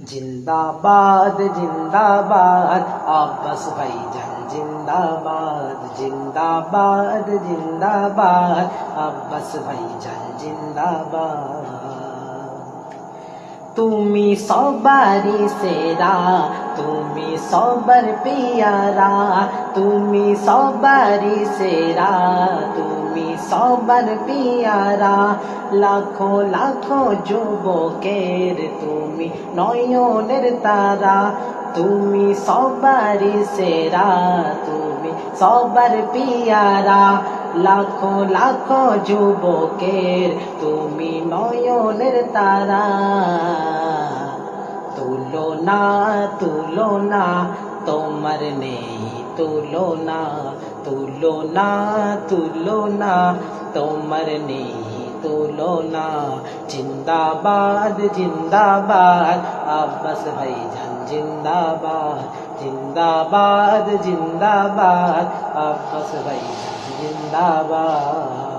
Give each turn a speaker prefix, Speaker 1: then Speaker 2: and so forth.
Speaker 1: जिंदाबाद जिंदाबाद अब्बास भाईजान जिंदाबाद जिंदाबाद जिंदाबाद अब्बास भाईजान जिंदाबाद তুমি সবারই সেরা তুমি সবার পিয়ারা তুমি সবারই সেরা তুমি সবার পিয়ারা লাখো লাখো যুবকের তুমি নয়নের তারা তুমি সবারই সেরা তুমি সবার পিয়ারা লাখো লাখো যুবকের তুমি নয়নের তারা তুলনা তুলনা তোমার নেই তুলনা তুলনা তুলনা তোমার নেই তুলনা জিন্দাবাদ জিন্দাবাদ আব্বাস ভাইজান জিন্দাবাদ জিন্দাবাদ জিন্দাবাদ আব্বাস ভাইজান জিন্দাবাদ।